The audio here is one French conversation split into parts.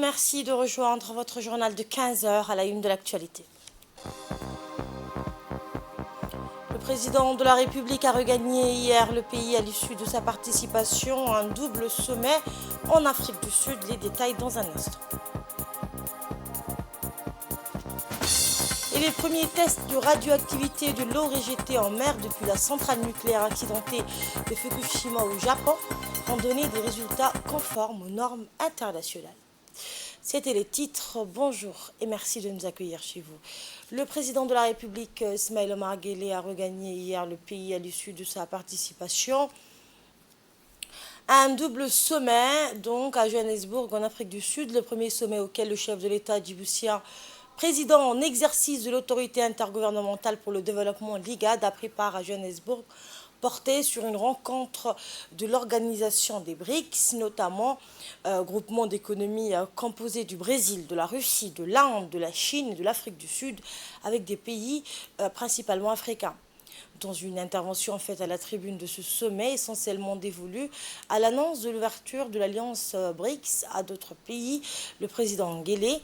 merci de rejoindre votre journal de 15 heures à la une de l'actualité. Le président de la République a regagné hier le pays à l'issue de sa participation à un double sommet en Afrique du Sud. Les détails dans un instant. Et les premiers tests de radioactivité de l'eau rejetée en mer depuis la centrale nucléaire accidentée de Fukushima au Japon ont donné des résultats conformes aux normes internationales. C'était les titres. Bonjour et merci de nous accueillir chez vous. Le président de la République, Ismaël Omar Guelleh, a regagné hier le pays à l'issue de sa participation à un double sommet, donc à Johannesburg, en Afrique du Sud, le premier sommet auquel le chef de l'État djiboutien, président en exercice de l'autorité intergouvernementale pour le développement, l'IGAD, a pris part à Johannesburg, porté sur une rencontre de l'organisation des BRICS, notamment groupement d'économies composé du Brésil, de la Russie, de l'Inde, de la Chine et de l'Afrique du Sud, avec des pays principalement africains. Dans une intervention faite à la tribune de ce sommet, essentiellement dévolue à l'annonce de l'ouverture de l'alliance BRICS à d'autres pays, le président Guelleh,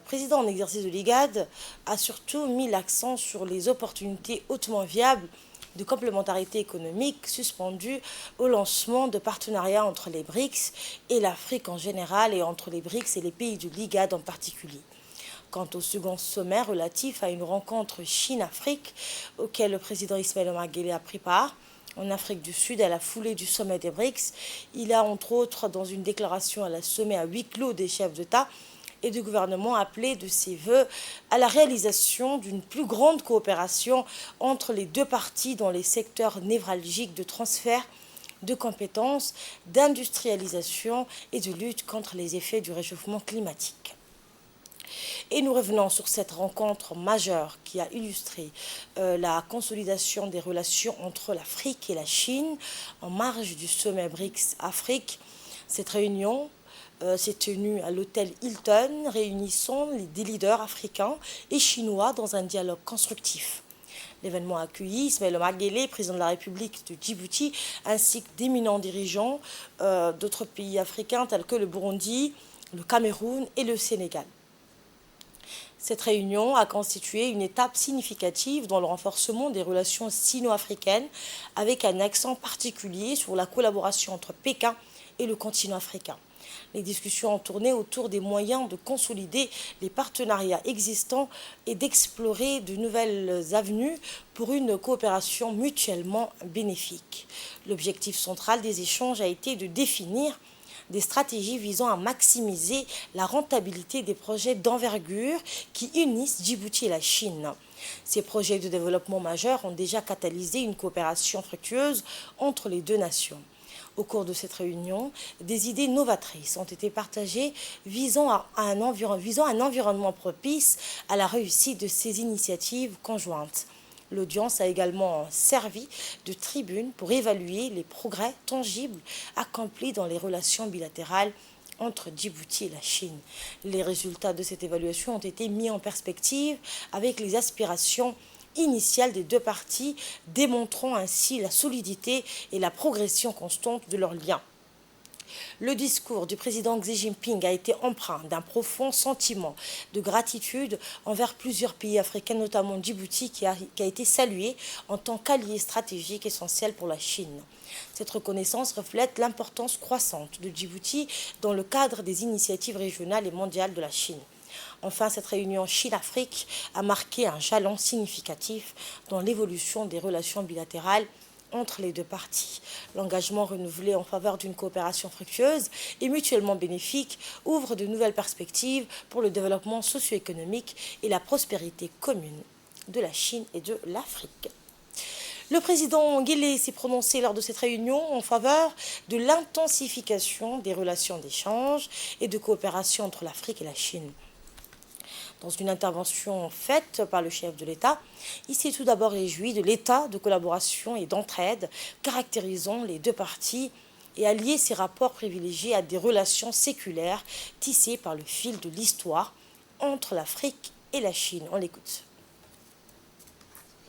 président en exercice de l'IGAD, a surtout mis l'accent sur les opportunités hautement viables de complémentarité économique suspendues au lancement de partenariats entre les BRICS et l'Afrique en général et entre les BRICS et les pays de l'IGAD en particulier. Quant au second sommet relatif à une rencontre Chine-Afrique auquel le président Ismaël Omar Guelleh a pris part, en Afrique du Sud, à la foulée du sommet des BRICS, il a entre autres, dans une déclaration à la sommet à huis clos des chefs d'État et de gouvernement, appelé de ses voeux à la réalisation d'une plus grande coopération entre les deux parties dans les secteurs névralgiques de transfert de compétences, d'industrialisation et de lutte contre les effets du réchauffement climatique. Et nous revenons sur cette rencontre majeure qui a illustré la consolidation des relations entre l'Afrique et la Chine en marge du sommet BRICS-Afrique. Cette réunion s'est tenue à l'hôtel Hilton, réunissant des leaders africains et chinois dans un dialogue constructif. L'événement a accueilli Ismaël Omar Guelleh, président de la République de Djibouti, ainsi que d'éminents dirigeants d'autres pays africains tels que le Burundi, le Cameroun et le Sénégal. Cette réunion a constitué une étape significative dans le renforcement des relations sino-africaines, avec un accent particulier sur la collaboration entre Pékin et le continent africain. Les discussions ont tourné autour des moyens de consolider les partenariats existants et d'explorer de nouvelles avenues pour une coopération mutuellement bénéfique. L'objectif central des échanges a été de définir des stratégies visant à maximiser la rentabilité des projets d'envergure qui unissent Djibouti et la Chine. Ces projets de développement majeurs ont déjà catalysé une coopération fructueuse entre les deux nations. Au cours de cette réunion, des idées novatrices ont été partagées visant un environnement propice à la réussite de ces initiatives conjointes. L'audience a également servi de tribune pour évaluer les progrès tangibles accomplis dans les relations bilatérales entre Djibouti et la Chine. Les résultats de cette évaluation ont été mis en perspective avec les aspirations initiales des deux parties, démontrant ainsi la solidité et la progression constante de leurs liens. Le discours du président Xi Jinping a été empreint d'un profond sentiment de gratitude envers plusieurs pays africains, notamment Djibouti, qui a été salué en tant qu'allié stratégique essentiel pour la Chine. Cette reconnaissance reflète l'importance croissante de Djibouti dans le cadre des initiatives régionales et mondiales de la Chine. Enfin, cette réunion Chine-Afrique a marqué un jalon significatif dans l'évolution des relations bilatérales entre les deux parties. L'engagement renouvelé en faveur d'une coopération fructueuse et mutuellement bénéfique ouvre de nouvelles perspectives pour le développement socio-économique et la prospérité commune de la Chine et de l'Afrique. Le président Guelleh s'est prononcé lors de cette réunion en faveur de l'intensification des relations d'échange et de coopération entre l'Afrique et la Chine. Dans une intervention faite par le chef de l'État, il s'est tout d'abord réjoui de l'état de collaboration et d'entraide caractérisant les deux parties et a lié ces rapports privilégiés à des relations séculaires tissées par le fil de l'histoire entre l'Afrique et la Chine. On l'écoute.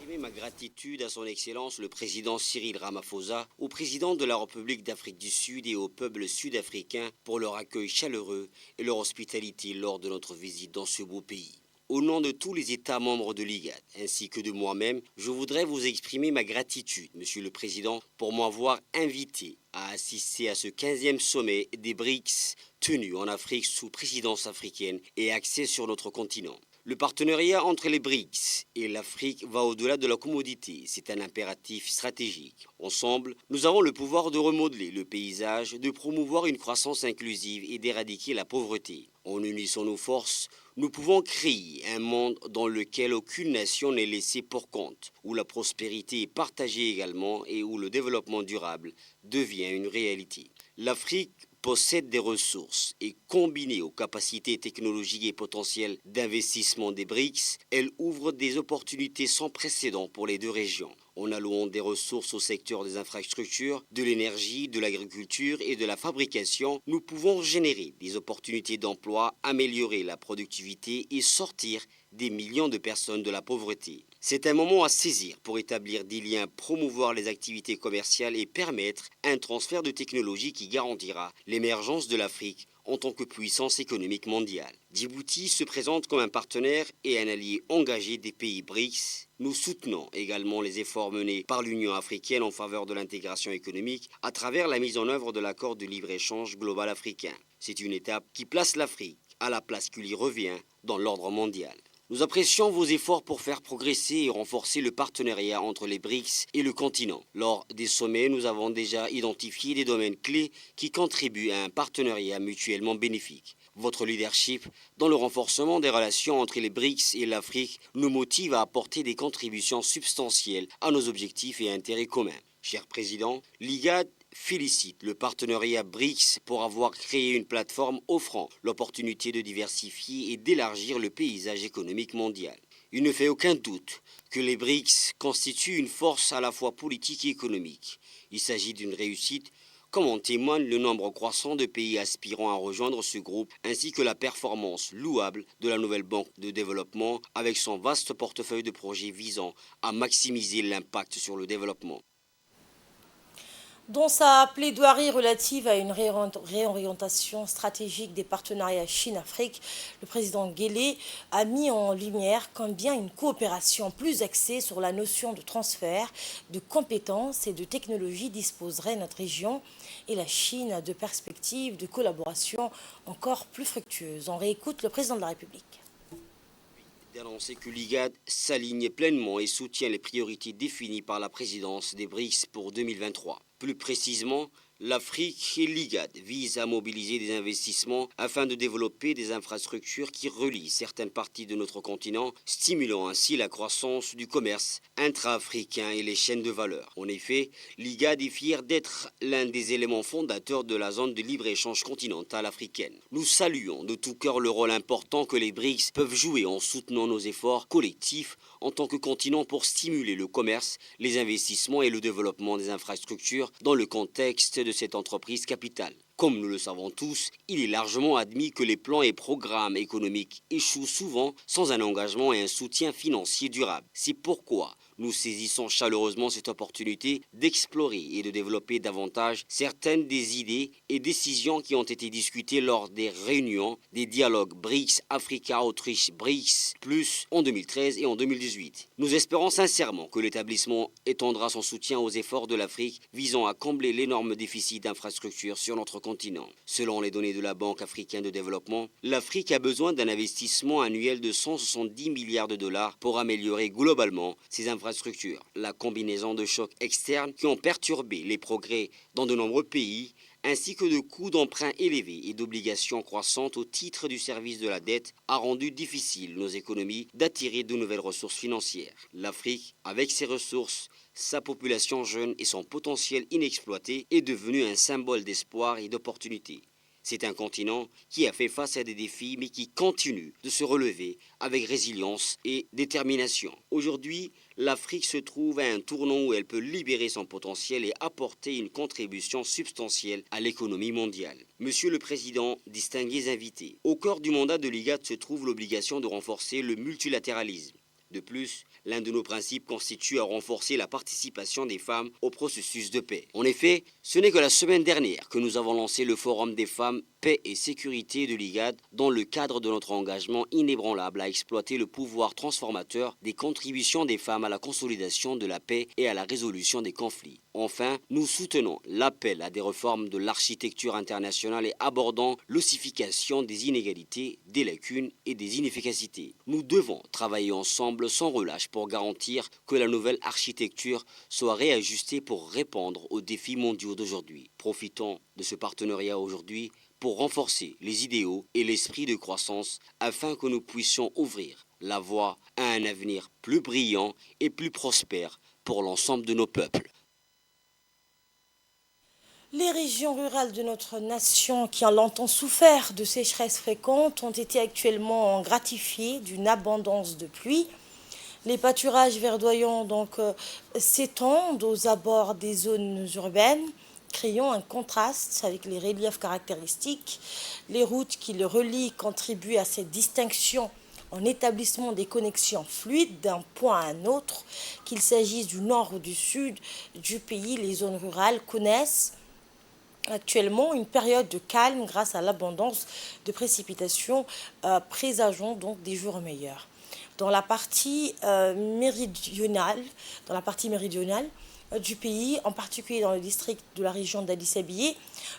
Ma gratitude à son Excellence le président Cyril Ramaphosa, au président de la République d'Afrique du Sud et au peuple sud-africain pour leur accueil chaleureux et leur hospitalité lors de notre visite dans ce beau pays. Au nom de tous les États membres de l'IGAD, ainsi que de moi-même, je voudrais vous exprimer ma gratitude, Monsieur le Président, pour m'avoir invité à assister à ce 15e sommet des BRICS tenu en Afrique sous présidence africaine et axé sur notre continent. Le partenariat entre les BRICS et l'Afrique va au-delà de la commodité. C'est un impératif stratégique. Ensemble, nous avons le pouvoir de remodeler le paysage, de promouvoir une croissance inclusive et d'éradiquer la pauvreté. En unissant nos forces, nous pouvons créer un monde dans lequel aucune nation n'est laissée pour compte, où la prospérité est partagée également et où le développement durable devient une réalité. L'Afrique possède des ressources et combinée aux capacités technologiques et potentielles d'investissement des BRICS, elle ouvre des opportunités sans précédent pour les deux régions. En allouant des ressources au secteur des infrastructures, de l'énergie, de l'agriculture et de la fabrication, nous pouvons générer des opportunités d'emploi, améliorer la productivité et sortir des millions de personnes de la pauvreté. C'est un moment à saisir pour établir des liens, promouvoir les activités commerciales et permettre un transfert de technologie qui garantira l'émergence de l'Afrique en tant que puissance économique mondiale. Djibouti se présente comme un partenaire et un allié engagé des pays BRICS. Nous soutenons également les efforts menés par l'Union africaine en faveur de l'intégration économique à travers la mise en œuvre de l'accord de libre-échange global africain. C'est une étape qui place l'Afrique à la place qui lui revient dans l'ordre mondial. Nous apprécions vos efforts pour faire progresser et renforcer le partenariat entre les BRICS et le continent. Lors des sommets, nous avons déjà identifié des domaines clés qui contribuent à un partenariat mutuellement bénéfique. Votre leadership dans le renforcement des relations entre les BRICS et l'Afrique nous motive à apporter des contributions substantielles à nos objectifs et intérêts communs. Cher Président, l'IGAD félicite le partenariat BRICS pour avoir créé une plateforme offrant l'opportunité de diversifier et d'élargir le paysage économique mondial. Il ne fait aucun doute que les BRICS constituent une force à la fois politique et économique. Il s'agit d'une réussite, comme en témoigne le nombre croissant de pays aspirant à rejoindre ce groupe, ainsi que la performance louable de la nouvelle banque de développement avec son vaste portefeuille de projets visant à maximiser l'impact sur le développement. Dans sa plaidoirie relative à une réorientation stratégique des partenariats Chine-Afrique, le président Guelleh a mis en lumière combien une coopération plus axée sur la notion de transfert de compétences et de technologies disposerait notre région et la Chine à de perspectives de collaboration encore plus fructueuses. On réécoute le président de la République. D'annoncer que l'IGAD s'aligne pleinement et soutient les priorités définies par la présidence des BRICS pour 2023. Plus précisément, l'Afrique et l'IGAD visent à mobiliser des investissements afin de développer des infrastructures qui relient certaines parties de notre continent, stimulant ainsi la croissance du commerce intra-africain et les chaînes de valeur. En effet, l'IGAD est fier d'être l'un des éléments fondateurs de la zone de libre-échange continentale africaine. Nous saluons de tout cœur le rôle important que les BRICS peuvent jouer en soutenant nos efforts collectifs en tant que continent pour stimuler le commerce, les investissements et le développement des infrastructures dans le contexte de cette entreprise capitale. Comme nous le savons tous, il est largement admis que les plans et programmes économiques échouent souvent sans un engagement et un soutien financier durable. C'est pourquoi nous saisissons chaleureusement cette opportunité d'explorer et de développer davantage certaines des idées et décisions qui ont été discutées lors des réunions des dialogues BRICS-Africa-Autriche BRICS Plus en 2013 et en 2018. Nous espérons sincèrement que l'établissement étendra son soutien aux efforts de l'Afrique visant à combler l'énorme déficit d'infrastructures sur notre continent. Selon les données de la Banque africaine de développement, l'Afrique a besoin d'un investissement annuel de 170 milliards de dollars pour améliorer globalement ses infrastructures. La combinaison de chocs externes qui ont perturbé les progrès dans de nombreux pays, ainsi que de coûts d'emprunt élevés et d'obligations croissantes au titre du service de la dette, a rendu difficile nos économies d'attirer de nouvelles ressources financières. L'Afrique, avec ses ressources, sa population jeune et son potentiel inexploité, est devenue un symbole d'espoir et d'opportunité. C'est un continent qui a fait face à des défis mais qui continue de se relever avec résilience et détermination. Aujourd'hui, l'Afrique se trouve à un tournant où elle peut libérer son potentiel et apporter une contribution substantielle à l'économie mondiale. Monsieur le Président, distingués invités, au cœur du mandat de l'IGAD se trouve l'obligation de renforcer le multilatéralisme. De plus, l'un de nos principes constitue à renforcer la participation des femmes au processus de paix. En effet, ce n'est que la semaine dernière que nous avons lancé le Forum des femmes Paix et Sécurité de l'IGAD dans le cadre de notre engagement inébranlable à exploiter le pouvoir transformateur des contributions des femmes à la consolidation de la paix et à la résolution des conflits. Enfin, nous soutenons l'appel à des réformes de l'architecture internationale et abordons l'ossification des inégalités, des lacunes et des inefficacités. Nous devons travailler ensemble sans relâche pour garantir que la nouvelle architecture soit réajustée pour répondre aux défis mondiaux d'aujourd'hui. Profitons de ce partenariat aujourd'hui pour renforcer les idéaux et l'esprit de croissance afin que nous puissions ouvrir la voie à un avenir plus brillant et plus prospère pour l'ensemble de nos peuples. Les régions rurales de notre nation qui ont longtemps souffert de sécheresses fréquentes ont été actuellement gratifiées d'une abondance de pluie. Les pâturages verdoyants s'étendent aux abords des zones urbaines, créant un contraste avec les reliefs caractéristiques. Les routes qui le relient contribuent à cette distinction en établissement des connexions fluides d'un point à un autre, qu'il s'agisse du nord ou du sud du pays. Les zones rurales connaissent actuellement une période de calme grâce à l'abondance de précipitations présageant donc des jours meilleurs. Dans la partie méridionale, du pays, en particulier dans le district de la région d'Addis Abeba,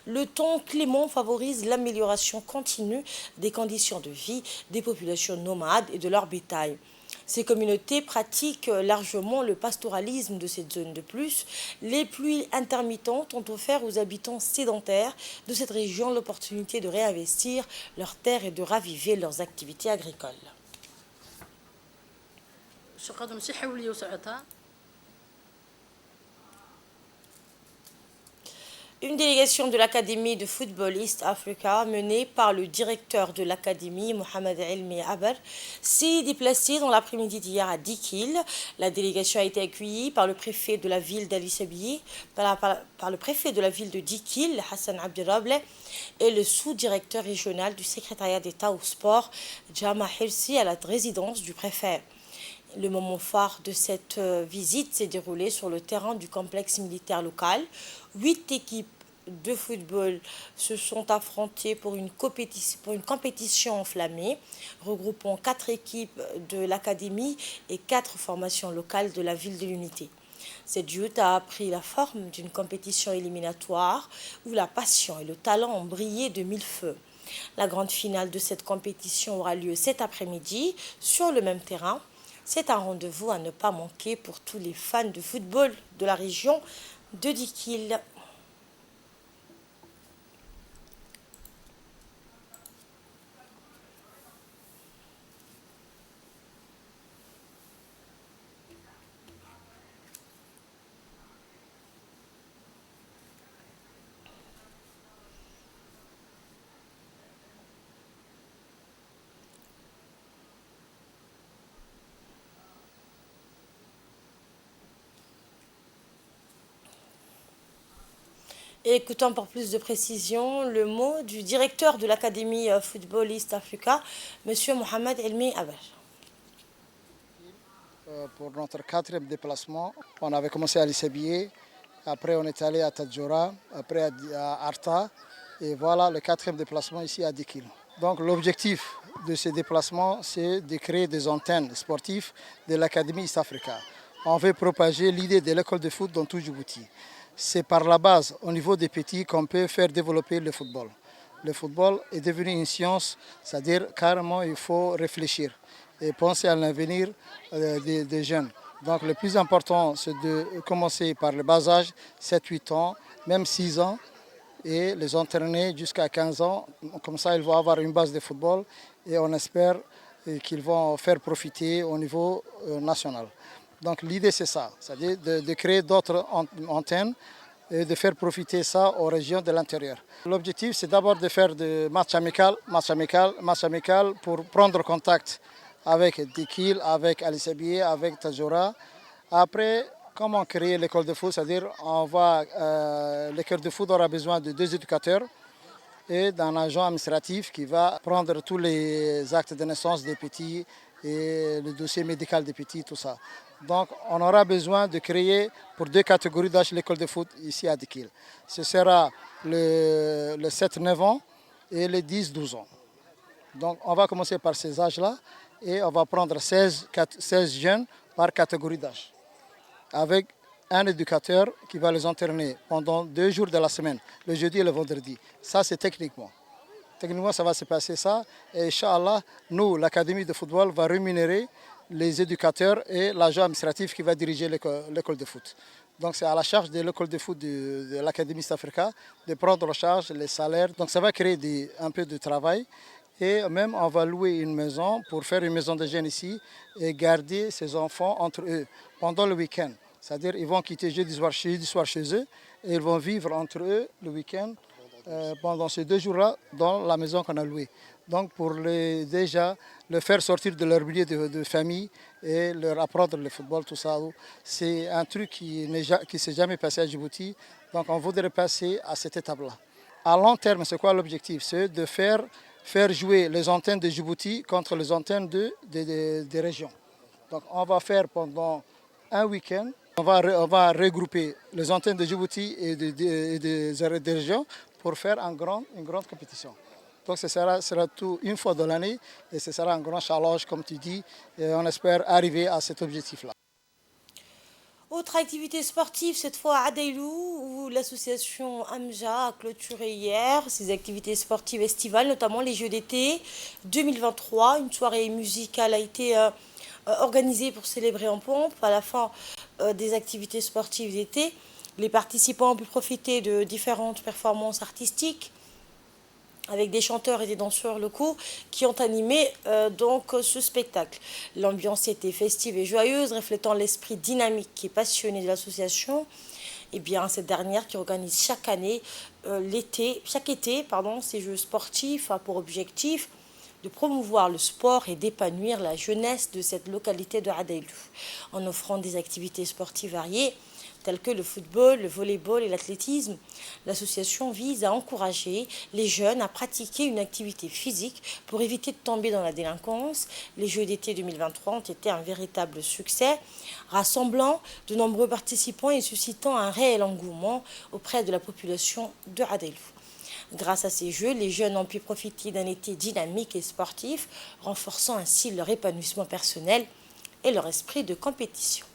le temps clément favorise l'amélioration continue des conditions de vie des populations nomades et de leur bétail. Ces communautés pratiquent largement le pastoralisme de cette zone. De plus, les pluies intermittentes ont offert aux habitants sédentaires de cette région l'opportunité de réinvestir leurs terres et de raviver leurs activités agricoles. Une délégation de l'Académie de football East Africa, menée par le directeur de l'Académie, Mohamed Elmi Abar, s'est déplacée dans l'après-midi d'hier à Dikil. La délégation a été accueillie par le préfet de la ville d'Addis Abeba, par le préfet de la ville de Dikil, Hassan Abdirable, et le sous-directeur régional du secrétariat d'État au sport, Jama Hirsi, à la résidence du préfet. Le moment phare de cette visite s'est déroulé sur le terrain du complexe militaire local. 8 équipes de football se sont affrontées pour une compétition enflammée, regroupant 4 équipes de l'académie et 4 formations locales de la ville de l'Unité. Cette joute a pris la forme d'une compétition éliminatoire où la passion et le talent ont brillé de mille feux. La grande finale de cette compétition aura lieu cet après-midi sur le même terrain. C'est un rendez-vous à ne pas manquer pour tous les fans de football de la région de Dikil. Et écoutons pour plus de précision le mot du directeur de l'Académie Football East Africa, M. Mohamed Elmi Abar. Pour notre 4e déplacement, on avait commencé à Lissabie, après on est allé à Tadjoura, après à Arta, et voilà le 4e déplacement ici à Dikil. Donc l'objectif de ces déplacements, c'est de créer des antennes sportives de l'Académie East Africa. On veut propager l'idée de l'école de foot dans tout Djibouti. C'est par la base, au niveau des petits, qu'on peut faire développer le football. Le football est devenu une science, c'est-à-dire carrément il faut réfléchir et penser à l'avenir des jeunes. Donc le plus important, c'est de commencer par le bas âge, 7-8 ans, même 6 ans, et les entraîner jusqu'à 15 ans. Comme ça, ils vont avoir une base de football et on espère qu'ils vont faire profiter au niveau national. Donc l'idée c'est ça, c'est-à-dire de créer d'autres antennes et de faire profiter ça aux régions de l'intérieur. L'objectif c'est d'abord de faire des matchs amicaux pour prendre contact avec Dikil, avec Addis Abeba, avec Tadjoura. Après, comment créer l'école de foot, c'est-à-dire l'école de foot aura besoin de 2 éducateurs et d'un agent administratif qui va prendre tous les actes de naissance des petits et le dossier médical des petits, tout ça. Donc on aura besoin de créer pour 2 catégories d'âge l'école de foot ici à Dikil. Ce sera le 7-9 ans et les 10-12 ans. Donc on va commencer par ces âges-là et on va prendre 16 jeunes par catégorie d'âge, avec un éducateur qui va les entraîner pendant 2 jours de la semaine, le jeudi et le vendredi. Ça, c'est techniquement. Techniquement, ça va se passer ça. Et Inch'Allah, nous, l'Académie de football, va rémunérer les éducateurs et l'agent administratif qui va diriger l'école de foot. Donc c'est à la charge de l'école de foot de l'Académie East Africa de prendre en charge les salaires. Donc ça va créer un peu de travail. Et même on va louer une maison pour faire une maison de jeunes ici et garder ces enfants entre eux pendant le week-end. C'est-à-dire qu'ils vont quitter jeudi soir chez eux et ils vont vivre entre eux le week-end pendant ces 2 jours-là dans la maison qu'on a louée. Donc pour déjà le faire sortir de leur milieu de famille et leur apprendre le football, tout ça, c'est un truc qui ne s'est jamais passé à Djibouti. Donc on voudrait passer à cette étape-là. À long terme, c'est quoi l'objectif? C'est de faire jouer les antennes de Djibouti contre les antennes des régions. Donc on va faire pendant un week-end, on va regrouper les antennes de Djibouti et des régions pour faire une grande compétition. Donc ce sera tout une fois dans l'année et ce sera un grand challenge, comme tu dis, et on espère arriver à cet objectif-là. Autre activité sportive, cette fois à Adeilou, où l'association AMJA a clôturé hier ses activités sportives estivales, notamment les Jeux d'été 2023. Une soirée musicale a été organisée pour célébrer en pompe. À la fin des activités sportives d'été, les participants ont pu profiter de différentes performances artistiques avec des chanteurs et des danseurs locaux qui ont animé donc ce spectacle. L'ambiance était festive et joyeuse, reflétant l'esprit dynamique et passionné de l'association. Et bien, cette dernière qui organise chaque année, chaque été, ces jeux sportifs a pour objectif de promouvoir le sport et d'épanouir la jeunesse de cette localité de Adeilou, en offrant des activités sportives variées, tels que le football, le volleyball et l'athlétisme. L'association vise à encourager les jeunes à pratiquer une activité physique pour éviter de tomber dans la délinquance. Les Jeux d'été 2023 ont été un véritable succès, rassemblant de nombreux participants et suscitant un réel engouement auprès de la population de Adeilou. Grâce à ces Jeux, les jeunes ont pu profiter d'un été dynamique et sportif, renforçant ainsi leur épanouissement personnel et leur esprit de compétition.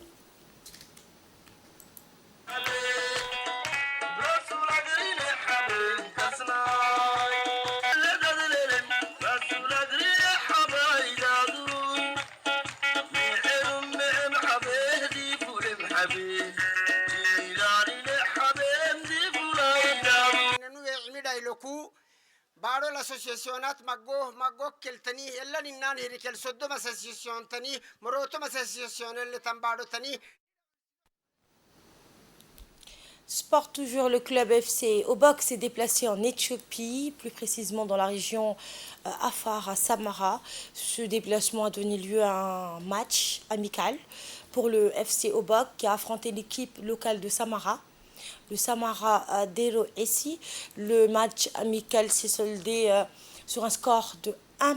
baaro l'associationat maggo keltani ella ninnan hirikel soddoma association tani morotom association elle tambaado tani. Sport toujours, le club FC Obok s'est déplacé en Éthiopie, plus précisément dans la région Afar à Samara. Ce déplacement a donné lieu à un match amical pour le FC Obok qui a affronté l'équipe locale de Samara. Le Samara Dero Essi. Le match amical s'est soldé sur un score de 1-1.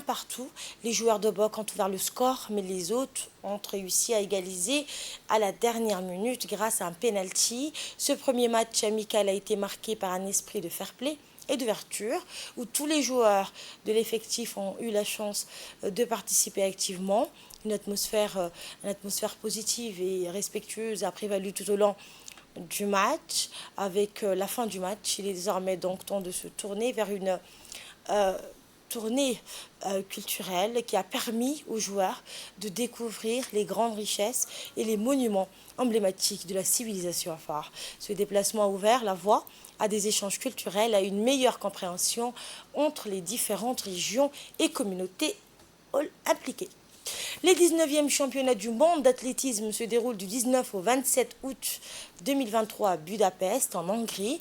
Les joueurs de Obok ont ouvert le score, mais les autres ont réussi à égaliser à la dernière minute grâce à un penalty. Ce premier match amical a été marqué par un esprit de fair play et d'ouverture, où tous les joueurs de l'effectif ont eu la chance de participer activement. Une atmosphère positive et respectueuse a prévalu tout au long du match. Avec la fin du match, il est désormais donc temps de se tourner vers une tournée culturelle qui a permis aux joueurs de découvrir les grandes richesses et les monuments emblématiques de la civilisation afar. Ce déplacement a ouvert la voie à des échanges culturels, à une meilleure compréhension entre les différentes régions et communautés impliquées. Les 19e championnats du monde d'athlétisme se déroulent du 19 au 27 août 2023 à Budapest, en Hongrie.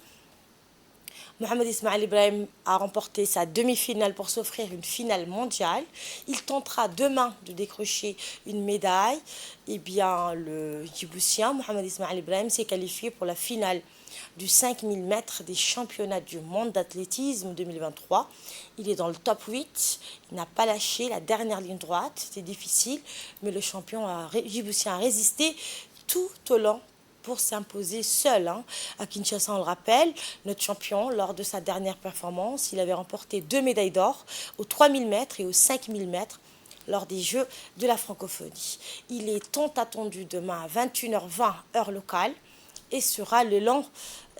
Mohamed Ismail Ibrahim a remporté sa demi-finale pour s'offrir une finale mondiale. Il tentera demain de décrocher une médaille. Eh bien, le Djiboutien Mohamed Ismail Ibrahim s'est qualifié pour la finale du 5000 mètres des championnats du monde d'athlétisme 2023. Il est dans le top 8, il n'a pas lâché la dernière ligne droite, c'était difficile, mais le champion djiboutien a résisté tout au long pour s'imposer seul. À Kinshasa, on le rappelle, notre champion, lors de sa dernière performance, il avait remporté 2 médailles d'or aux 3000 mètres et aux 5000 mètres lors des Jeux de la francophonie. Il est tant attendu demain à 21h20 heure locale et sera le long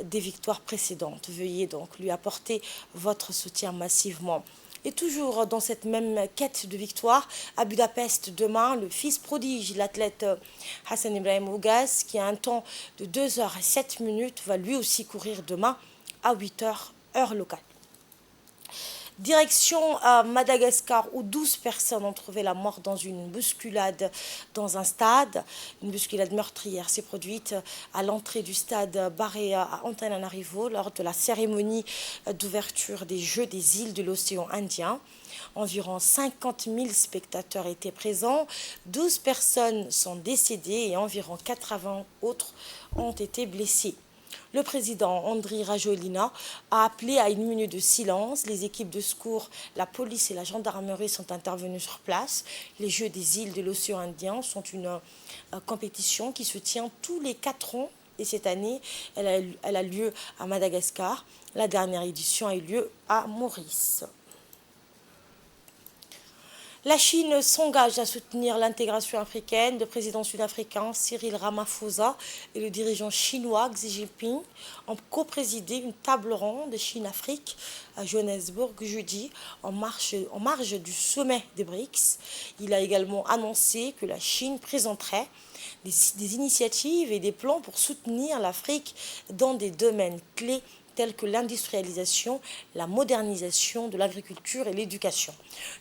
des victoires précédentes. Veuillez donc lui apporter votre soutien massivement. Et toujours dans cette même quête de victoire, à Budapest demain, le fils prodige, l'athlète Hassan Ibrahim Ougaz, qui a un temps de 2h07, va lui aussi courir demain à 8h heure locale. Direction à Madagascar où 12 personnes ont trouvé la mort dans une bousculade dans un stade. Une bousculade meurtrière s'est produite à l'entrée du stade Barea à Antananarivo lors de la cérémonie d'ouverture des Jeux des îles de l'océan Indien. Environ 50 000 spectateurs étaient présents, 12 personnes sont décédées et environ 80 autres ont été blessées. Le président Andry Rajoelina a appelé à une minute de silence. Les équipes de secours, la police et la gendarmerie sont intervenues sur place. Les Jeux des îles de l'océan Indien sont une compétition qui se tient tous les 4 ans. Et cette année, elle a lieu à Madagascar. La dernière édition a eu lieu à Maurice. La Chine s'engage à soutenir l'intégration africaine. Le président sud-africain Cyril Ramaphosa et le dirigeant chinois Xi Jinping ont co-présidé une table ronde Chine-Afrique à Johannesburg jeudi en marge du sommet des BRICS. Il a également annoncé que la Chine présenterait des initiatives et des plans pour soutenir l'Afrique dans des domaines clés tels que l'industrialisation, la modernisation de l'agriculture et l'éducation.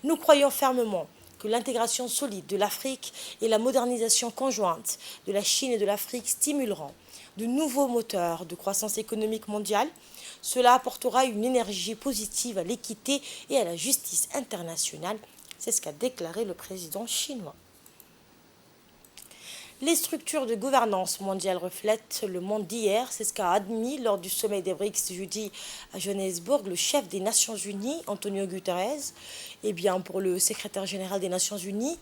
Nous croyons fermement que l'intégration solide de l'Afrique et la modernisation conjointe de la Chine et de l'Afrique stimuleront de nouveaux moteurs de croissance économique mondiale. Cela apportera une énergie positive à l'équité et à la justice internationale. C'est ce qu'a déclaré le président chinois. Les structures de gouvernance mondiale reflètent le monde d'hier. C'est ce qu'a admis lors du sommet des BRICS jeudi à Johannesburg le chef des Nations Unies, Antonio Guterres. Eh bien, pour le secrétaire général des Nations Unies,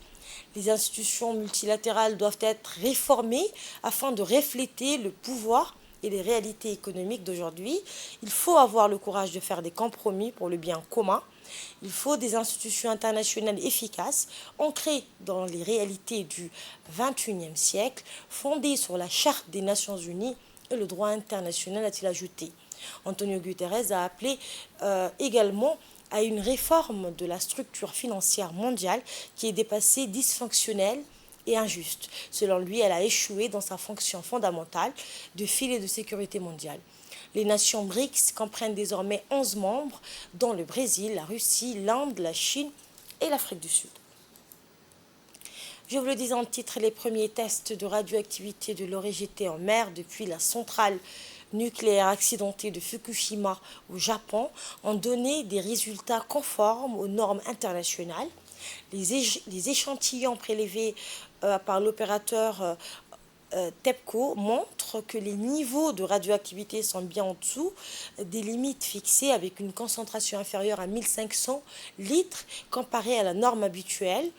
les institutions multilatérales doivent être réformées afin de refléter le pouvoir et les réalités économiques d'aujourd'hui. Il faut avoir le courage de faire des compromis pour le bien commun. Il faut des institutions internationales efficaces, ancrées dans les réalités du XXIe siècle, fondées sur la Charte des Nations Unies et le droit international, a-t-il ajouté. Antonio Guterres a appelé également à une réforme de la structure financière mondiale qui est dépassée, dysfonctionnelle et injuste. Selon lui, elle a échoué dans sa fonction fondamentale de filet de sécurité mondiale. Les nations BRICS comprennent désormais 11 membres, dont le Brésil, la Russie, l'Inde, la Chine et l'Afrique du Sud. Je vous le disais en titre, les premiers tests de radioactivité de l'ORGT en mer depuis la centrale nucléaire accidentée de Fukushima au Japon ont donné des résultats conformes aux normes internationales. Les échantillons prélevés par l'opérateur TEPCO montre que les niveaux de radioactivité sont bien en dessous des limites fixées avec une concentration inférieure à 1500 litres comparée à la norme habituelle.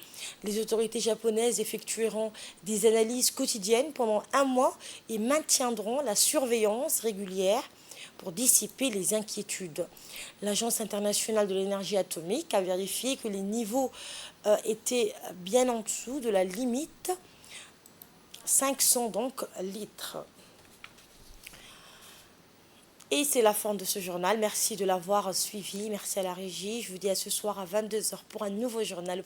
Les autorités japonaises effectueront des analyses quotidiennes pendant 1 mois et maintiendront la surveillance régulière pour dissiper les inquiétudes. L'Agence internationale de l'énergie atomique a vérifié que les niveaux étaient bien en dessous de la limite 500 donc litres. Et c'est la fin de ce journal. Merci de l'avoir suivi. Merci à la régie. Je vous dis à ce soir à 22h pour un nouveau journal.